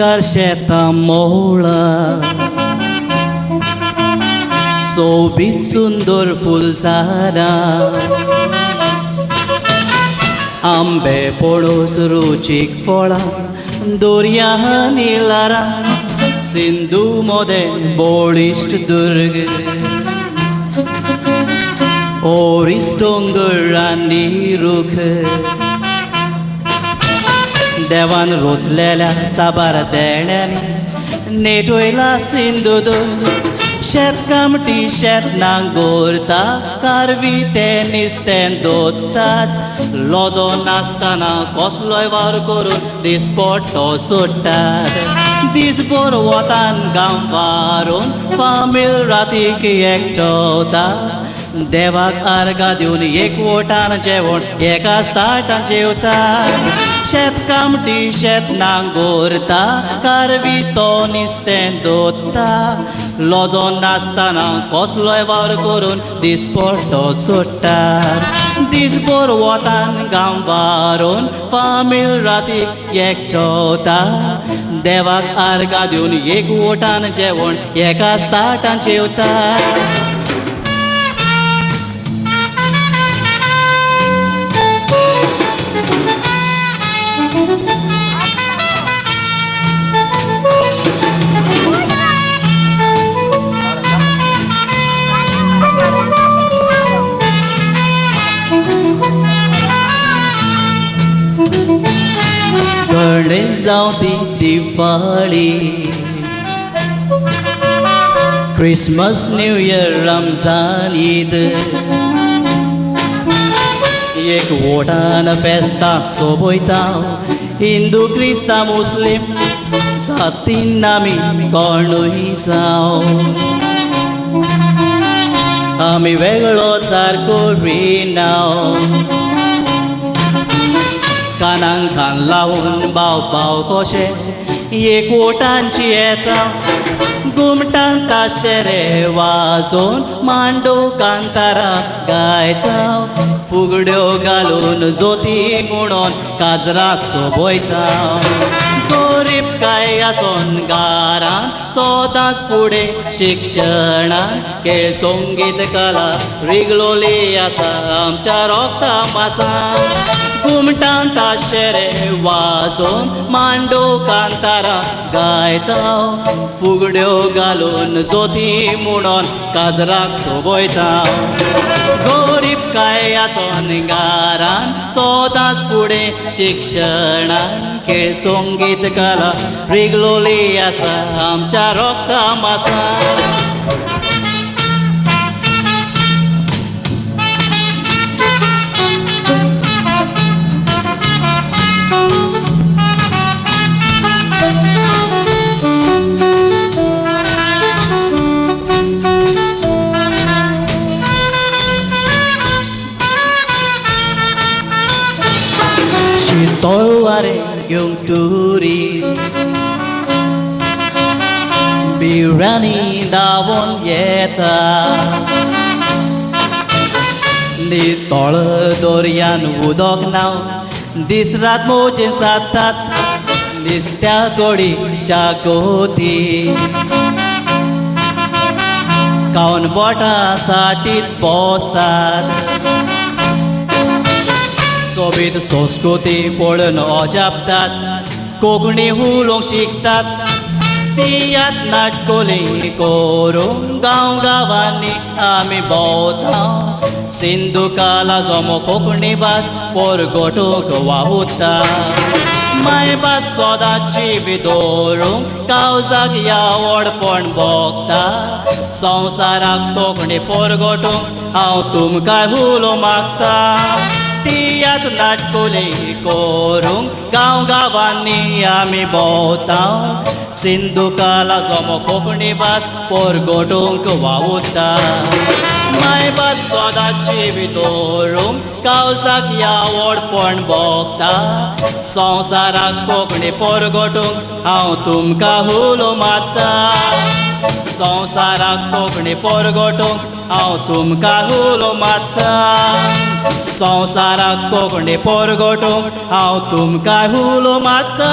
सिंगार शेतां मोळा सोबीत सुंदर फुलझाडां आंबे पणस रुचीक फळां दर्या निलारां सिंधू मोदें बोळिश्ट दुर्ग ओरिस दोंगर आनी रूख देवान रोचलेल्या साबार देण्यांनी नेटवयला सिंधुदुर्ग शेत कामटी शेत नांगरता कारवी ते नुस्तें दोत्तात लोजो नासतना कसलोय वार करून दिसपट्टो सोडटात दिसभर वतान गांव वारून फामील रातीक एकठांवता देवाक आर्गां दिवन एकवटान जेवण एकाच ताटान जेवतात शेत कामटी शेत नांगरता कारवी तो नुस्तें दोत्ता लोजो नासतना कसलोय वावर करून दिसपट्टो सोडटात दिसभर वतान गांव वारून फामील रातीक एकठांवता देवाक आर्गां दिवन एकवटान जेवण एकाच ताटान जेवतात गणेश जावं ती Diwali Christmas new year Ramzan Eid एकवटान फेस्तां सोबयता हिंदू क्रिस्तांव मुस्लीम सातीन आमी कोणूय जावं आमी वेगळो सारको रिनाव कानांक कान लावून बाव बाव कशें एकवटांची येता घुमटान ताशेरे वाजोवन मांडो कांतारा गायता फुगड्यो घालून जोती म्हणून काजरां सोबयता गरीब काय आसोन घरान सदांच फुडें शिक्षणान खेळ संगीत कला रिगलोली आसा आमच्या रोगता मासा घुमटान ताशेरे वाजोवन मांडो कांतारा गायता फुगड्यो घालून जोती म्हणून काजरां सोबयता गरीब काय आसोन घरान सदांच फुडें शिक्षणान खेळ संगीत कला रिगलोली आसा आमच्या रोगता मासा तळवारे घेवन टुरिस्ट बिरांनी धांवोन येता नितळ दर्यान उदक नाव दीस रात मोजेन सादतात नुस्त्या कोडी शाकोती खावन बोटां चाटीत बसतात सोबीत संस्कृती पळोवन अजापतात कोंकणी उलोवंक शिकतात तियात नाटकोली करून गांव गांवांनी आमी भोंवता सिंधू काला जमो कोंकणी भास परगटूंक वावुरता मायभास सदांची भितरूंक काळजाक ह्या व्हडपण भोगता संवसाराक कोंकणी परगटूंक हांव तुमकां उलोवंक मागता तियात नाटकोली करूंक गांव गांवांनी आमी भोंवता सिंधू काला जमो कोंकणी भास परगटूंक वावुरता मायभास सदांची भितरूंक काळजाक ह्या व्हडपण भोगता संवसाराक कोंकणी परगटूंक हांव तुमकां उलोवंक मागता संवसाराक कोंकणी परगटूंक हांव तुमकां उलोवंक मागता संवसाराक कोंकणी परगटूंक हांव तुमकां उलोवंक मागता